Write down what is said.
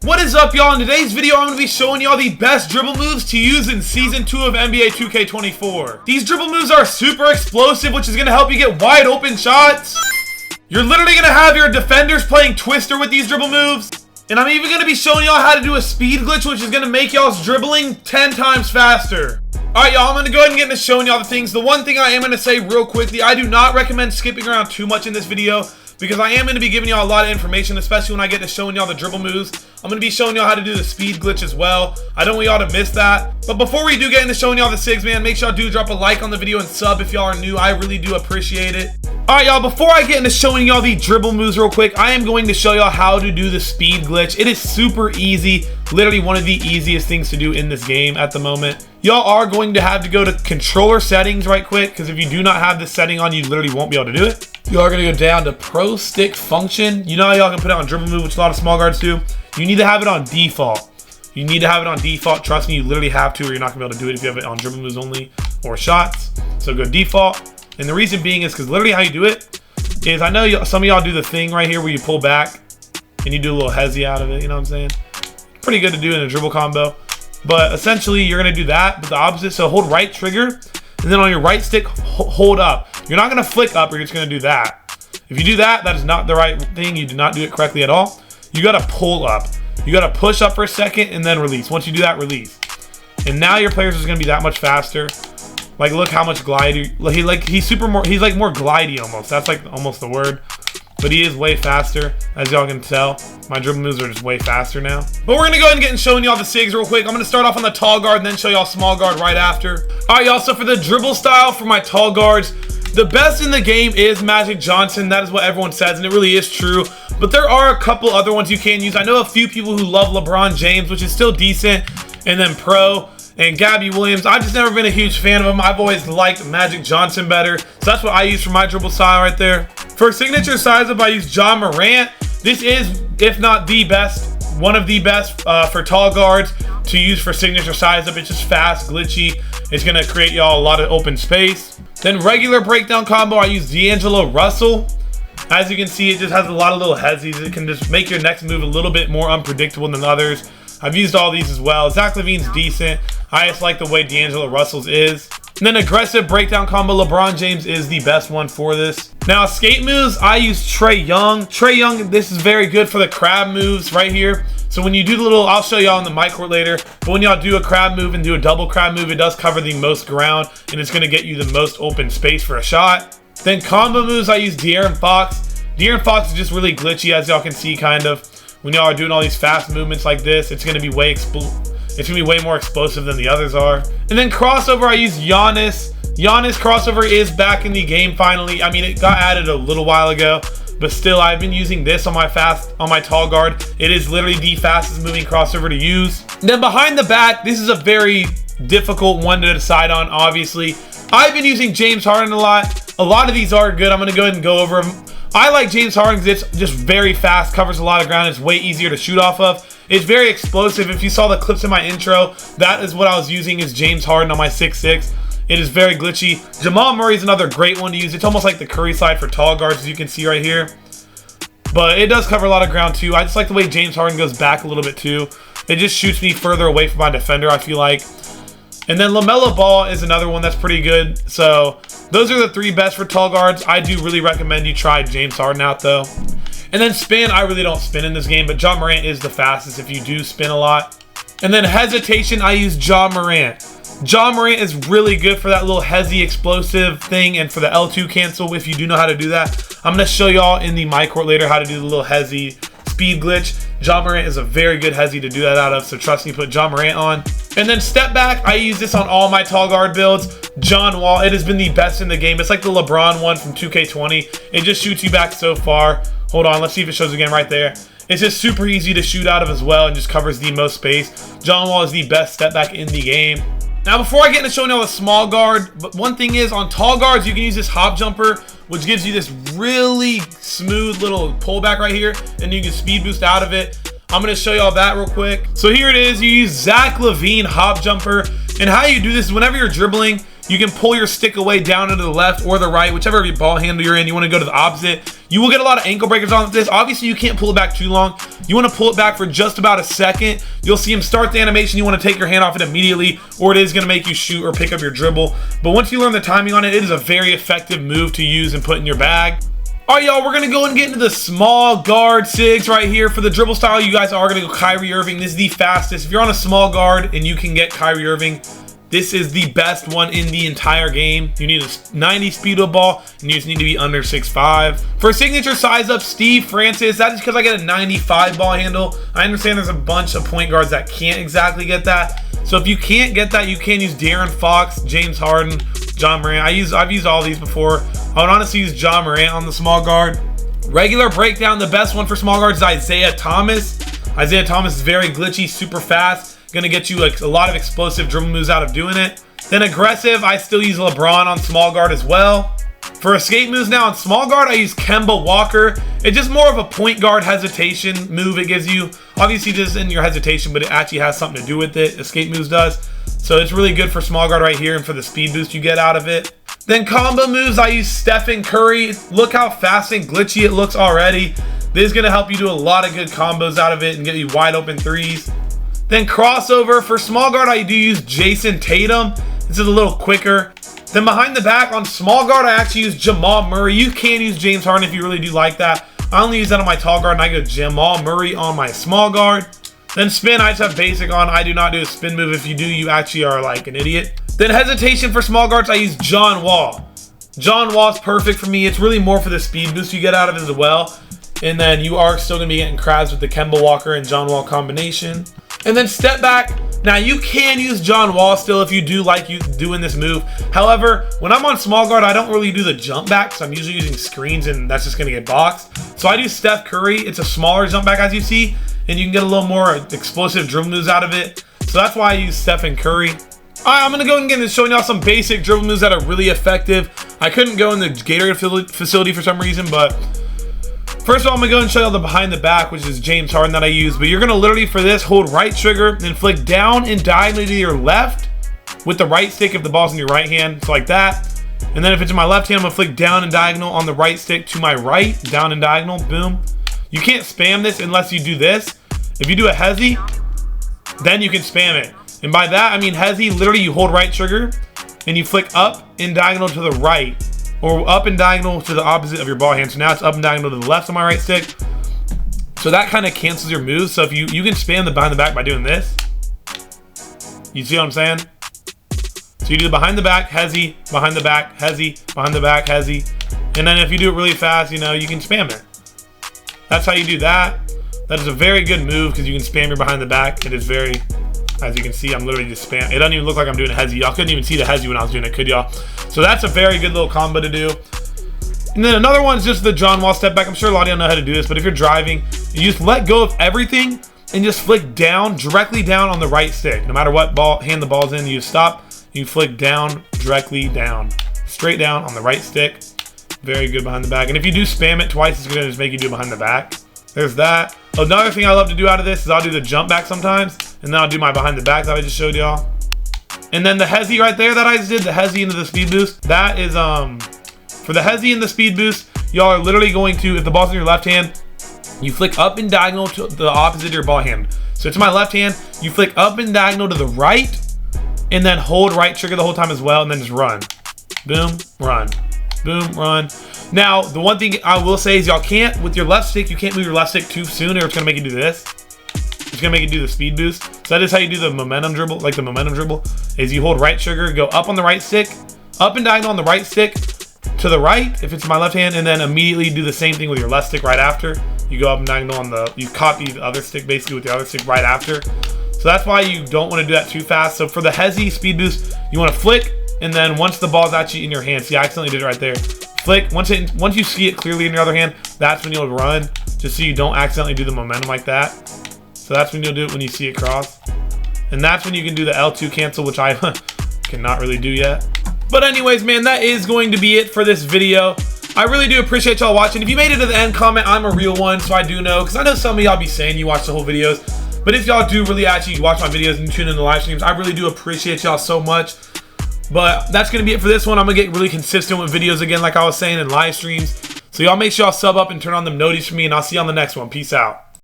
What is up, y'all? In today's video, I'm going to be showing y'all the best dribble moves to use in Season 2 of NBA 2K24. These dribble moves are super explosive, which is going to help you get wide open shots. You're literally going to have your defenders playing Twister with these dribble moves. And I'm even going to be showing y'all how to do a speed glitch, which is going to make y'all's dribbling 10 times faster. Alright, y'all, I'm going to go ahead and get into showing y'all the things. The one thing I am going to say real quickly, I do not recommend skipping around too much in this video, because I am going to be giving y'all a lot of information, especially when I get to showing y'all the dribble moves. I'm going to be showing y'all how to do the speed glitch as well. I don't want y'all to miss that. But before we do get into showing y'all the SIGs, man, make sure y'all do drop a like on the video and sub if y'all are new. I really do appreciate it. Alright, y'all, before I get into showing y'all the dribble moves real quick, I am going to show y'all how to do the speed glitch. It is super easy. Literally one of the easiest things to do in this game at the moment. Y'all are going to have to go to controller settings right quick, because if you do not have this setting on, you literally won't be able to do it. You are going to go down to Pro Stick Function. You know how y'all can put it on dribble move, which a lot of small guards do? You need to have it on default. You need to have it on default. Trust me, you literally have to, or you're not going to be able to do it if you have it on dribble moves only or shots. So go default. And the reason being is because literally how you do it is, I know some of y'all do the thing right here where you pull back and you do a little hezzy out of it. You know what I'm saying? Pretty good to do in a dribble combo. But essentially, you're going to do that, but the opposite. So hold right trigger, and then on your right stick, hold up. You're not going to flick up, or you're just going to do that. If you do that, that is not the right thing. You do not do it correctly at all. You got to pull up. You got to push up for a second and then release. Once you do that, release. And now your players is going to be that much faster. Like, look how much glidey. He's like more glidey almost. That's like almost the word. But he is way faster, as y'all can tell. My dribble moves are just way faster now. But we're going to go ahead and get into showing y'all the SIGs real quick. I'm going to start off on the tall guard and then show y'all small guard right after. Alright, y'all, so for the dribble style for my tall guards, the best in the game is Magic Johnson. That is what everyone says, and it really is true. But there are a couple other ones you can use. I know a few people who love LeBron James, which is still decent, and then Pro, and Gabby Williams. I've just never been a huge fan of him. I've always liked Magic Johnson better. So that's what I use for my dribble style right there. For signature size up, I use John Morant. This is, if not the best, one of the best for tall guards to use for signature size up. It's just fast, glitchy. It's going to create y'all a lot of open space. Then regular breakdown combo, I use D'Angelo Russell. As you can see, it just has a lot of little hezzies. It can just make your next move a little bit more unpredictable than others. I've used all these as well. Zach LaVine's decent. I just like the way D'Angelo Russell's is. And then aggressive breakdown combo, LeBron James is the best one for this. Now, escape moves, I use Trae Young. Trae Young, this is very good for the crab moves right here. So when you do the little, I'll show y'all in the mic court later, but when y'all do a crab move and do a double crab move, it does cover the most ground, and it's going to get you the most open space for a shot. Then combo moves, I use De'Aaron Fox. De'Aaron Fox is just really glitchy, as y'all can see, kind of. When y'all are doing all these fast movements like this, it's going to be way more explosive than the others are. And then crossover, I use Giannis. Giannis crossover is back in the game finally. I mean, it got added a little while ago, but still, I've been using this on my tall guard. It is literally the fastest moving crossover to use. And then behind the back, this is a very difficult one to decide on, obviously. I've been using James Harden a lot. A lot of these are good. I'm going to go ahead and go over them. I like James Harden because it's just very fast, covers a lot of ground. It's way easier to shoot off of. It's very explosive. If you saw the clips in my intro, that is what I was using, is James Harden on my 6'6". It is very glitchy. Jamal Murray is another great one to use. It's almost like the Curry slide for tall guards, as you can see right here. But it does cover a lot of ground too. I just like the way James Harden goes back a little bit too. It just shoots me further away from my defender, I feel like. And then LaMelo Ball is another one that's pretty good. So those are the three best for tall guards. I do really recommend you try James Harden out though. And then spin, I really don't spin in this game, but John Morant is the fastest if you do spin a lot. And then hesitation, I use John Morant. John Morant is really good for that little hezzy explosive thing and for the L2 cancel if you do know how to do that. I'm going to show y'all in the mic court later how to do the little hezzy speed glitch. John Morant is a very good hezzy to do that out of, so trust me, put John Morant on. And then step back, I use this on all my tall guard builds. John Wall, it has been the best in the game. It's like the LeBron one from 2K20. It just shoots you back so far. Hold on, let's see if it shows again right there. It's just super easy to shoot out of as well and just covers the most space. John Wall is the best step back in the game. Now, before I get into showing y'all the small guard, but one thing is, on tall guards, you can use this hop jumper, which gives you this really smooth little pullback right here, and you can speed boost out of it. I'm going to show y'all that real quick. So here it is. You use Zach LaVine hop jumper, and how you do this is whenever you're dribbling, You can pull your stick away down into the left or the right, whichever ball handle you're in. You want to go to the opposite. You will get a lot of ankle breakers on this. Obviously, you can't pull it back too long. You want to pull it back for just about a second. You'll see him start the animation. You want to take your hand off it immediately, or it is going to make you shoot or pick up your dribble. But once you learn the timing on it, it is a very effective move to use and put in your bag. All right, y'all, we're going to go and get into the small guard SIGs right here. For the dribble style, you guys are going to go Kyrie Irving. This is the fastest. If you're on a small guard and you can get Kyrie Irving, this is the best one in the entire game. You need a 90 speed of ball, and you just need to be under 6'5". For signature size up, Steve Francis, that is because I get a 95 ball handle. I understand there's a bunch of point guards that can't exactly get that. So if you can't get that, you can use De'Aaron Fox, James Harden, John Morant. I've used all these before. I would honestly use John Morant on the small guard. Regular breakdown, the best one for small guards is Isaiah Thomas. Isaiah Thomas is very glitchy, super fast. Gonna get you like a lot of explosive dribble moves out of doing it. Then aggressive, I still use LeBron on small guard as well. For escape moves now on small guard, I use Kemba Walker. It's just more of a point guard hesitation move it gives you. Obviously just in your hesitation, but it actually has something to do with it. Escape moves does. So it's really good for small guard right here and for the speed boost you get out of it. Then combo moves, I use Stephen Curry. Look how fast and glitchy it looks already. This is gonna help you do a lot of good combos out of it and get you wide open threes. Then crossover, for small guard, I do use Jason Tatum. This is a little quicker. Then behind the back on small guard, I actually use Jamal Murray. You can use James Harden if you really do like that. I only use that on my tall guard, and I go Jamal Murray on my small guard. Then spin, I just have basic on. I do not do a spin move. If you do, you actually are like an idiot. Then hesitation for small guards, I use John Wall. John Wall's perfect for me. It's really more for the speed boost you get out of it as well. And then you are still going to be getting crabs with the Kemba Walker and John Wall combination. And then step back. Now you can use John Wall still if you do like you doing this move. However, when I'm on small guard, I don't really do the jump back because I'm usually using screens and that's just going to get boxed. So I do Steph Curry. It's a smaller jump back as you see, and you can get a little more explosive dribble moves out of it. So that's why I use Stephen Curry. All right, I'm going to go and get into showing y'all some basic dribble moves that are really effective. I couldn't go in the Gatorade facility for some reason, but first of all, I'm going to go and show you the behind the back, which is James Harden that I use. But you're going to literally, for this, hold right trigger and flick down and diagonally to your left with the right stick if the ball's in your right hand. So like that. And then if it's in my left hand, I'm going to flick down and diagonal on the right stick to my right. Down and diagonal. Boom. You can't spam this unless you do this. If you do a hezi, then you can spam it. And by that, I mean hezi, literally you hold right trigger and you flick up and diagonal to the right. Or up and diagonal to the opposite of your ball hand. So now it's up and diagonal to the left on my right stick. So that kind of cancels your moves. So if you can spam the behind the back by doing this. You see what I'm saying? So you do the behind the back, hezi, behind the back, hezi, behind the back, hezi. And then if you do it really fast, you know, you can spam it. That's how you do that. That is a very good move because you can spam your behind the back. It is very, as you can see, I'm literally just spam. It doesn't even look like I'm doing a hezi. Y'all couldn't even see the hezi when I was doing it, could y'all? So that's a very good little combo to do. And then another one is just the John Wall step back. I'm sure a lot of y'all know how to do this, but if you're driving, you just let go of everything and just flick down, directly down on the right stick. No matter what hand the ball's in, you stop, you flick down, directly down, straight down on the right stick. Very good behind the back. And if you do spam it twice, it's gonna just make you do behind the back. There's that. Another thing I love to do out of this is I'll do the jump back sometimes, and then I'll do my behind the back that I just showed y'all. And then the hezi right there that I just did, the hezi into the speed boost, that is for the hezi and the speed boost, y'all are literally going to, if the ball's in your left hand, you flick up and diagonal to the opposite of your ball hand. So to my left hand, you flick up and diagonal to the right, and then hold right trigger the whole time as well, and then just run. Boom, run. Boom, run. Now, the one thing I will say is y'all can't, with your left stick, you can't move your left stick too soon or it's gonna make you do this. It's gonna make you do the speed boost. So that is how you do the momentum dribble, like the momentum dribble, is you hold right trigger, go up on the right stick, up and diagonal on the right stick, to the right, if it's my left hand, and then immediately do the same thing with your left stick right after. You go up and diagonal on the, you copy the other stick basically with the other stick right after. So that's why you don't wanna do that too fast. So for the hezi speed boost, you wanna flick, and then once the ball's actually in your hand, see I accidentally did it right there. Flick, once you see it clearly in your other hand, that's when you'll run, just so you don't accidentally do the momentum like that. So that's when you'll do it when you see it cross. And that's when you can do the L2 cancel, which I cannot really do yet. But anyways, man, that is going to be it for this video. I really do appreciate y'all watching. If you made it to the end, comment I'm a real one, so I do know, because I know some of y'all be saying you watch the whole videos. But if y'all do really actually watch my videos and tune in the live streams, I really do appreciate y'all so much. But that's going to be it for this one. I'm going to get really consistent with videos again, like I was saying, in live streams. So y'all make sure y'all sub up and turn on them noties for me, and I'll see you on the next one. Peace out.